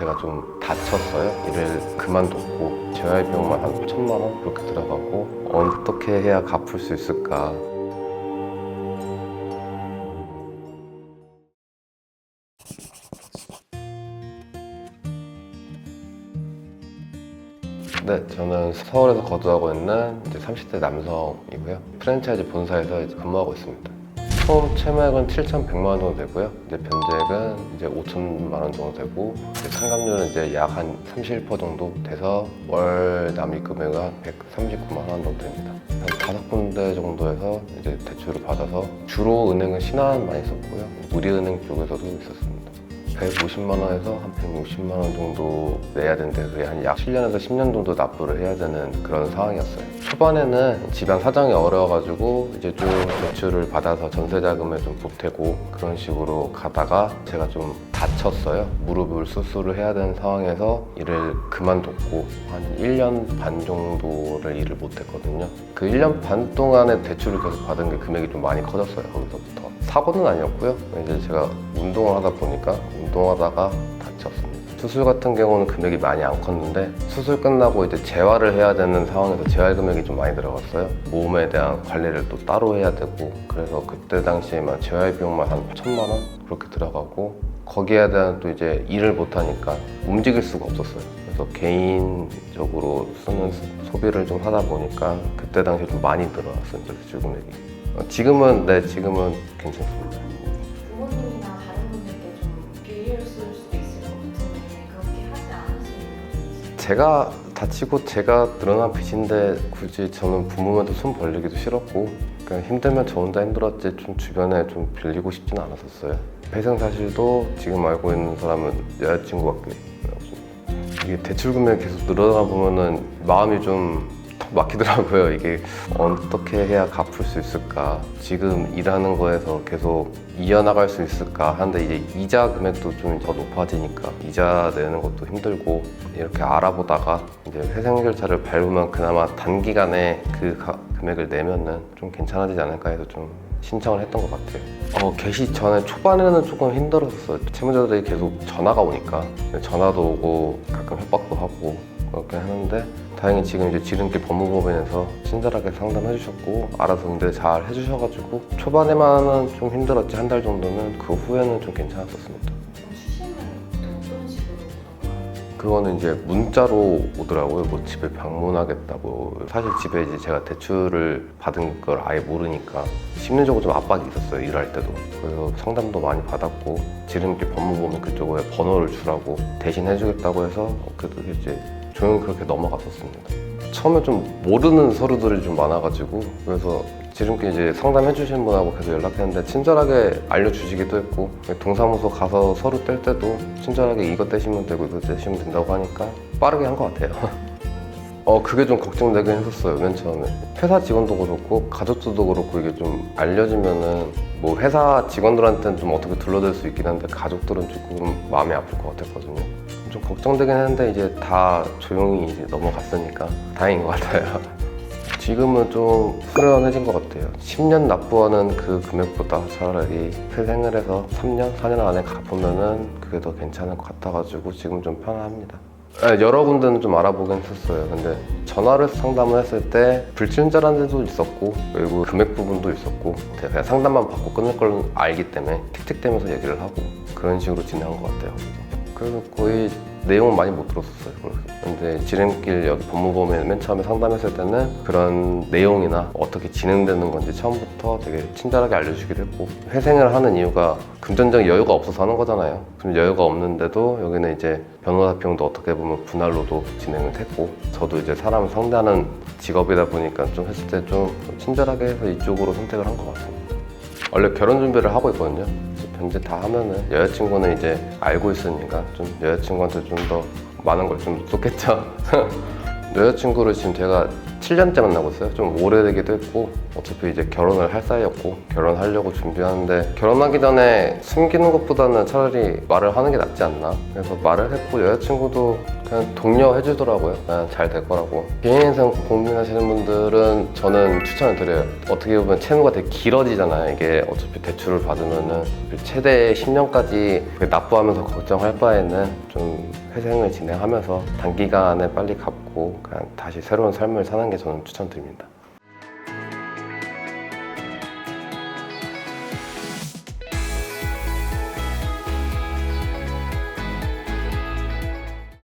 제가 좀 다쳤어요. 일을 그만뒀고 재활 비용만 한 1,000만 원 그렇게 들어가고 어떻게 해야 갚을 수 있을까. 네, 저는 서울에서 거주하고 있는 이제 30대 남성이고요. 프랜차이즈 본사에서 이제 근무하고 있습니다. 총 채무액은 7,100만 원 정도 되고요. 이제 변제액은 이제 5,000만 원 정도 되고, 이제 상감률은 이제 약 한 31% 정도 돼서 월 납입 금액은 한 139만 원 정도 됩니다. 한 5군데 정도에서 이제 대출을 받아서 주로 은행은 신한 많이 썼고요. 우리은행 쪽에서도 있었습니다. 150만 원에서 한 160만 원 정도 내야 되는데 그게 한 약 7년에서 10년 정도 납부를 해야 되는 그런 상황이었어요. 초반에는 집안 사정이 어려워가지고 이제 좀 대출을 받아서 전세 자금을 좀 보태고 그런 식으로 가다가 제가 좀 다쳤어요. 무릎을 수술을 해야 되는 상황에서 일을 그만뒀고 한 1년 반 정도를 일을 못했거든요. 그 1년 반 동안에 대출을 계속 받은 게 금액이 좀 많이 커졌어요. 거기서부터. 사고는 아니었고요. 이제 제가 운동을 하다 보니까 운동하다가 다쳤습니다. 수술 같은 경우는 금액이 많이 안 컸는데 수술 끝나고 이제 재활을 해야 되는 상황에서 재활 금액이 좀 많이 들어갔어요. 몸에 대한 관리를 또 따로 해야 되고 그래서 그때 당시에만 재활 비용만 한 1,000만 원 그렇게 들어가고 거기에 대한 또 이제 일을 못 하니까 움직일 수가 없었어요. 그래서 개인적으로 쓰는 소비를 좀 하다 보니까 그때 당시에 좀 많이 들어갔습니다. 대출 금액이. 지금은 괜찮습니다. 부모님이나 다른 분들께 좀 빌릴 수도 있을 것 같은데 그렇게 하지 않으시는 거 제가 다치고 제가 늘어난 빚인데 굳이 저는 부모님한테 손 벌리기도 싫었고 그냥 힘들면 저 혼자 힘들었지 좀 주변에 좀 빌리고 싶지는 않았었어요. 배상 사실도 지금 알고 있는 사람은 여자친구밖에 없습니다. 이게 대출 금액이 계속 늘어나 보면은 마음이 좀 막히더라고요. 이게 어떻게 해야 갚을 수 있을까? 지금 일하는 거에서 계속 이어나갈 수 있을까? 하는데 이제 이자 금액도 좀 더 높아지니까 이자 내는 것도 힘들고 이렇게 알아보다가 이제 회생 절차를 밟으면 그나마 단기간에 그 금액을 내면은 좀 괜찮아지지 않을까 해서 좀 신청을 했던 것 같아요. 개시 전에 초반에는 조금 힘들었어요. 채무자들이 계속 전화가 오니까 전화도 오고 가끔 협박도 하고 그렇게 하는데 다행히 지금 이제 지름길 법무법인에서 친절하게 상담해 주셨고 알아서 응대 잘 해주셔가지고 초반에만은 좀 힘들었지 한 달 정도는 그 후에는 좀 괜찮았었습니다. 추심은 어떤 식으로 오던가요? 그거는 이제 문자로 오더라고요. 뭐 집에 방문하겠다고. 사실 집에 이제 제가 대출을 받은 걸 아예 모르니까 심리적으로 좀 압박이 있었어요. 일할 때도. 그래서 상담도 많이 받았고 지름길 법무법인 그쪽에 번호를 주라고 대신 해주겠다고 해서 그래도 이제 조용히 그렇게 넘어갔었습니다. 처음에 좀 모르는 서류들이 좀 많아가지고 그래서 지름길 이제 상담해 주신 분하고 계속 연락했는데 친절하게 알려주시기도 했고 동사무소 가서 서류 뗄 때도 친절하게 이거 떼시면 되고 이거 떼시면 된다고 하니까 빠르게 한 것 같아요. 그게 좀 걱정되긴 했었어요. 맨 처음에 회사 직원도 그렇고 가족들도 그렇고 이게 좀 알려지면은 뭐 회사 직원들한테는 좀 어떻게 둘러댈 수 있긴 한데 가족들은 조금 마음이 아플 것 같았거든요. 좀 걱정되긴 했는데 이제 다 조용히 이제 넘어갔으니까 다행인 것 같아요. 지금은 좀 후련해진 것 같아요. 10년 납부하는 그 금액보다 차라리 회생을 해서 3년, 4년 안에 갚으면은 그게 더 괜찮을 것 같아가지고 지금 좀 편합니다. 여러 군데는 좀 알아보긴 했었어요. 근데 전화를 상담을 했을 때 불친절한 데도 있었고 그리고 금액 부분도 있었고 그냥 상담만 받고 끊을 걸 알기 때문에 틱틱대면서 얘기를 하고 그런 식으로 진행한 것 같아요. 그래서 거의 내용은 많이 못 들었었어요. 근데 지름길 여기 법무법인 맨 처음에 상담했을 때는 그런 내용이나 어떻게 진행되는 건지 처음부터 되게 친절하게 알려주기도 했고 회생을 하는 이유가 금전적인 여유가 없어서 하는 거잖아요. 그럼 여유가 없는데도 여기는 이제 변호사 비용도 어떻게 보면 분할로도 진행을 했고 저도 이제 사람을 상대하는 직업이다 보니까 좀 했을 때 좀 친절하게 해서 이쪽으로 선택을 한 것 같습니다. 원래 결혼 준비를 하고 있거든요. 변제 다 하면은 여자친구는 이제 알고 있으니까 좀 여자친구한테 좀 더 많은 걸 좀 쏟겠죠. 여자친구를 지금 제가 7년째 만나고 있어요. 좀 오래되기도 했고 어차피 이제 결혼을 할 사이였고 결혼하려고 준비하는데 결혼하기 전에 숨기는 것보다는 차라리 말을 하는 게 낫지 않나. 그래서 말을 했고 여자친구도 그냥 독려 해주더라고요. 그냥 잘 될 거라고. 개인인생 고민하시는 분들은 저는 추천을 드려요. 어떻게 보면 채무가 되게 길어지잖아요. 이게 어차피 대출을 받으면은 최대 10년까지 납부하면서 걱정할 바에는 좀 회생을 진행하면서 단기간에 빨리 갚고 그냥 다시 새로운 삶을 사는 게 저는 추천드립니다.